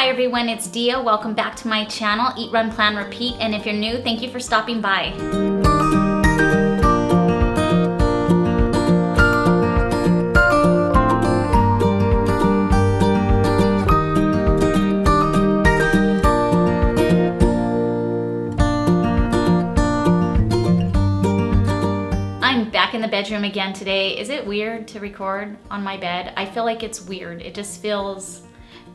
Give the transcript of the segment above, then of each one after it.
Hi everyone, it's Dia. Welcome back to my channel, Eat, Run, Plan, Repeat. And if you're new, thank you for stopping by. I'm back in the bedroom again today. Is it weird to record on my bed? I feel like it's weird. It just feels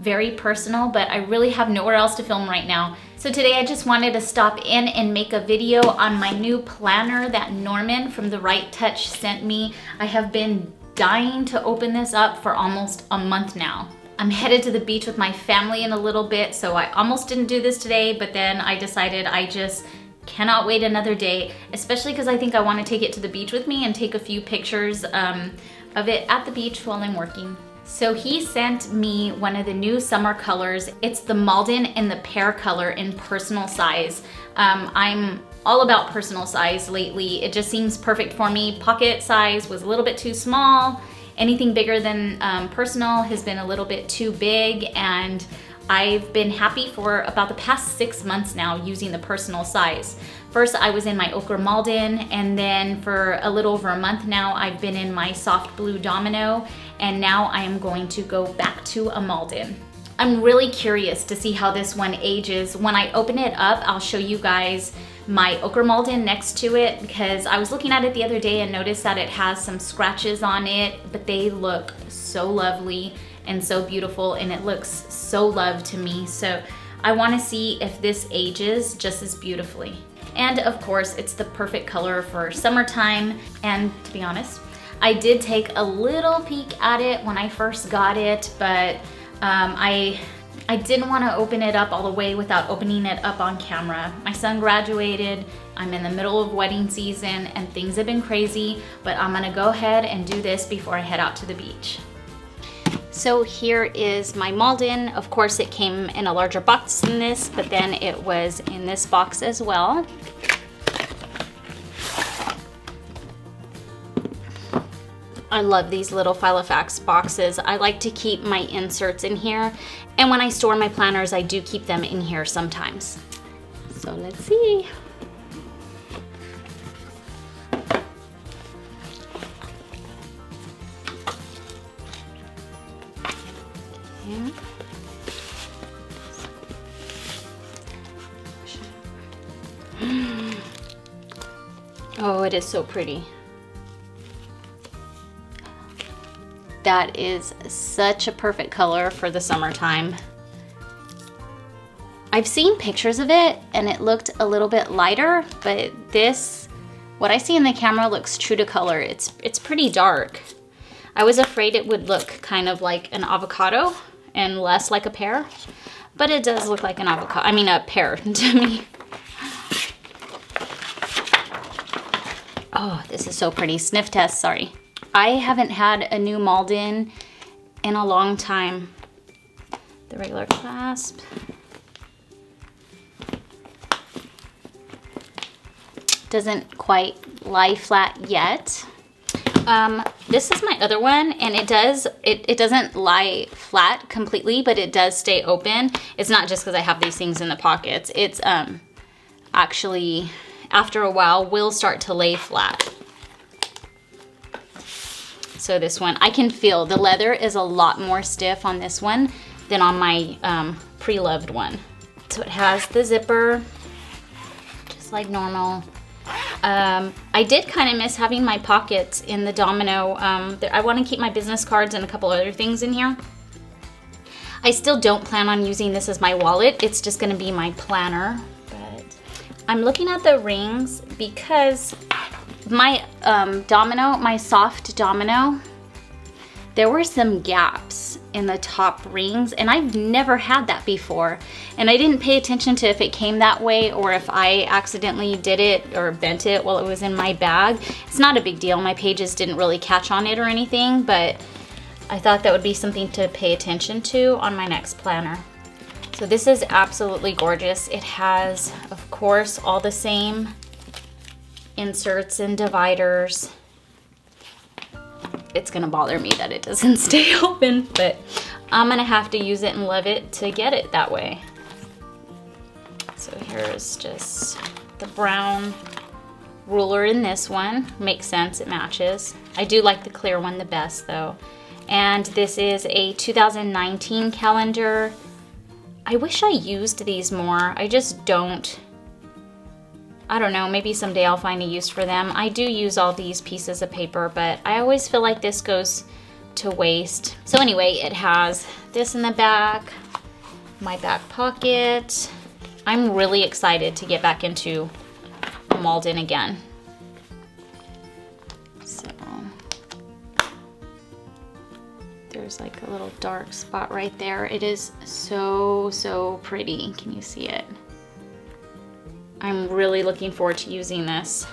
very personal, but I really have nowhere else to film right now. So today I just wanted to stop in and make a video on my new planner that Norman from The Right Touch sent me. I have been dying to open this up for almost a month now. I'm headed to the beach with my family in a little bit, so I almost didn't do this today, but then I decided I just cannot wait another day, especially because I think I want to take it to the beach with me and take a few pictures of it at the beach while I'm working. So he sent me one of the new summer colors. It's the Malden and the Pear color in personal size. I'm all about personal size lately. It just seems perfect for me. Pocket size was a little bit too small. Anything bigger than personal has been a little bit too big, and I've been happy for about the past 6 months now using the personal size. First, I was in my ochre Malden, and then for a little over a month now, I've been in my soft blue domino, and now I am going to go back to a Malden. I'm really curious to see how this one ages. When I open it up, I'll show you guys my ochre Malden next to it, because I was looking at it the other day and noticed that it has some scratches on it, but they look so lovely and so beautiful, and it looks so loved to me. So I want to see if this ages just as beautifully. And of course, it's the perfect color for summertime. And to be honest, I did take a little peek at it when I first got it, but I didn't want to open it up all the way without opening it up on camera. My son graduated, I'm in the middle of wedding season, and things have been crazy, but I'm gonna go ahead and do this before I head out to the beach. So here is my Malden. Of course, it came in a larger box than this, but then it was in this box as well. I love these little Filoax boxes. I like to keep my inserts in here, and when I store my planners, I do keep them in here sometimes. So let's see. Oh, it is so pretty. That is such a perfect color for the summertime. I've seen pictures of it and it looked a little bit lighter, but this, what I see in the camera, looks true to color. It's pretty dark. I was afraid it would look kind of like an avocado and less like a pear, but it does look like an avocado, I mean a pear to me. Oh, this is so pretty. Sniff test, sorry. I haven't had a new Malden in a long time. The regular clasp. Doesn't quite lie flat yet. This is my other one, and it doesn't lie flat completely, but it does stay open. It's not just because I have these things in the pockets. It's actually, after a while, will start to lay flat. So this one, I can feel the leather is a lot more stiff on this one than on my pre-loved one. So it has the zipper, just like normal. I did kind of miss having my pockets in the domino. I want to keep my business cards and a couple other things in here. I still don't plan on using this as my wallet. It's just going to be my planner. But I'm looking at the rings because my domino, my soft domino, there were some gaps in the top rings, and I've never had that before. And I didn't pay attention to if it came that way or if I accidentally did it or bent it while it was in my bag. It's not a big deal. My pages didn't really catch on it or anything, but I thought that would be something to pay attention to on my next planner. So this is absolutely gorgeous. It has, of course, all the same inserts and dividers. It's gonna bother me that it doesn't stay open, but I'm gonna have to use it and love it to get it that way. So here's just the brown ruler in this one. Makes sense, it matches. I do like the clear one the best though. And this is a 2019 calendar. I wish I used these more. I just don't. I don't know, maybe someday I'll find a use for them. I do use all these pieces of paper, but I always feel like this goes to waste. So anyway, it has this in the back, my back pocket. I'm really excited to get back into Malden again. So there's like a little dark spot right there. It is so pretty. Can you see it? I'm really looking forward to using this.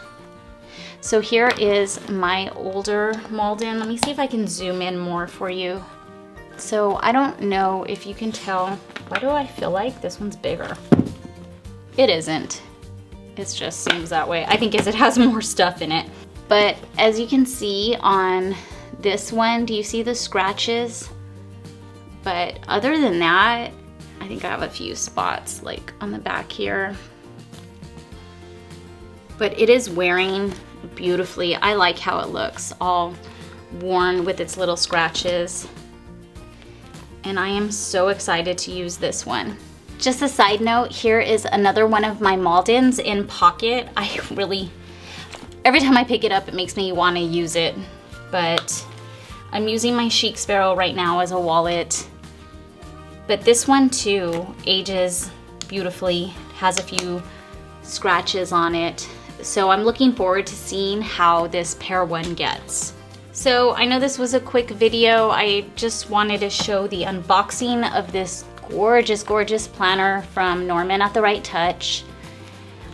So here is my older Malden. Let me see if I can zoom in more for you. So I don't know if you can tell. Why do I feel like this one's bigger? It isn't. It just seems that way. I think as it has more stuff in it. But as you can see on this one, do you see the scratches? But other than that, I think I have a few spots like on the back here. But it is wearing beautifully. I like how it looks, all worn with its little scratches. And I am so excited to use this one. Just a side note, here is another one of my Maldens in pocket. Every time I pick it up, it makes me want to use it. But I'm using my Chic Sparrow right now as a wallet. But this one too ages beautifully, has a few scratches on it. So I'm looking forward to seeing how this Pear one gets. So I know this was a quick video. I just wanted to show the unboxing of this gorgeous planner from Norman at the Right Touch.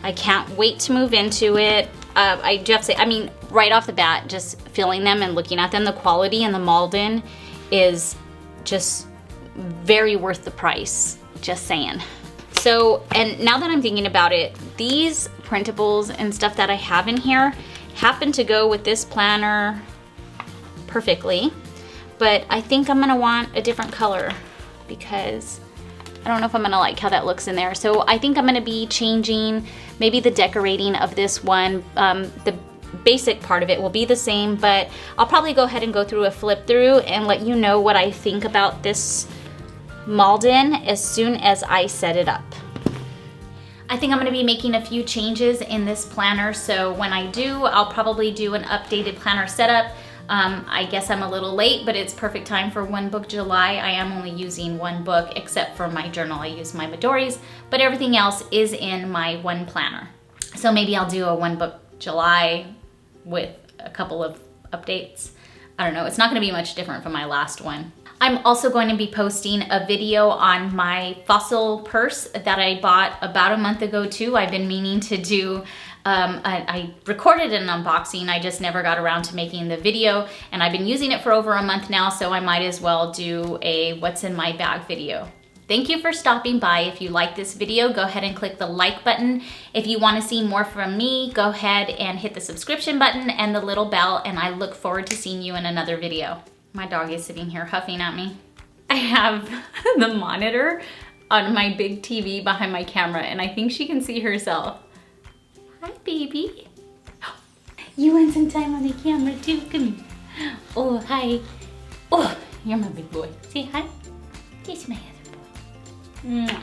I can't wait to move into it. I do have to say, I mean, right off the bat, just feeling them and looking at them, the quality in the Malden is just very worth the price, just saying. So, and now that I'm thinking about it, these printables and stuff that I have in here happen to go with this planner perfectly, but I think I'm gonna want a different color because I don't know if I'm gonna like how that looks in there. So I think I'm gonna be changing maybe the decorating of this one. The basic part of it will be the same, but I'll probably go ahead and go through a flip through and let you know what I think about this Malden as soon as I set it up. I think I'm gonna be making a few changes in this planner, so when I do, I'll probably do an updated planner setup. I guess I'm a little late, but it's perfect time for One Book July. I am only using one book, except for my journal. I use my Midori's, but everything else is in my one planner. So maybe I'll do a One Book July with a couple of updates. I don't know, it's not gonna be much different from my last one. I'm also going to be posting a video on my fossil purse that I bought about a month ago too. I've been meaning to do, I recorded an unboxing, I just never got around to making the video, and I've been using it for over a month now, so I might as well do a what's in my bag video. Thank you for stopping by. If you like this video, go ahead and click the like button. If you want to see more from me, go ahead and hit the subscription button and the little bell, and I look forward to seeing you in another video. My dog is sitting here huffing at me. I have the monitor on my big TV behind my camera, and I think she can see herself. Hi, baby. You want some time on the camera too? Come here. Oh, hi. Oh, you're my big boy. Say hi. This my other boy. Mwah.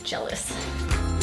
Jealous.